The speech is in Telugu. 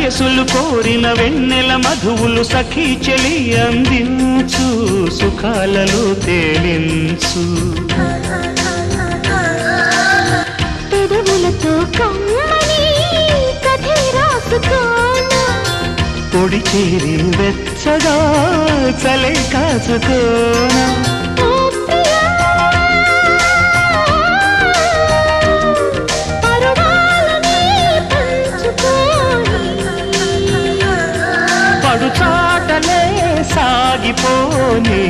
వయసులు కోరిన వెన్నెల మధువులు సఖీ చెలి అందించు సుఖాలలో తేలించు పెదవులతో కమ్మని కథే రాసుకోనా పొడి చేరి వెచ్చగా చలే కాచుకోనా పడు చాటలే సాగిపోనీ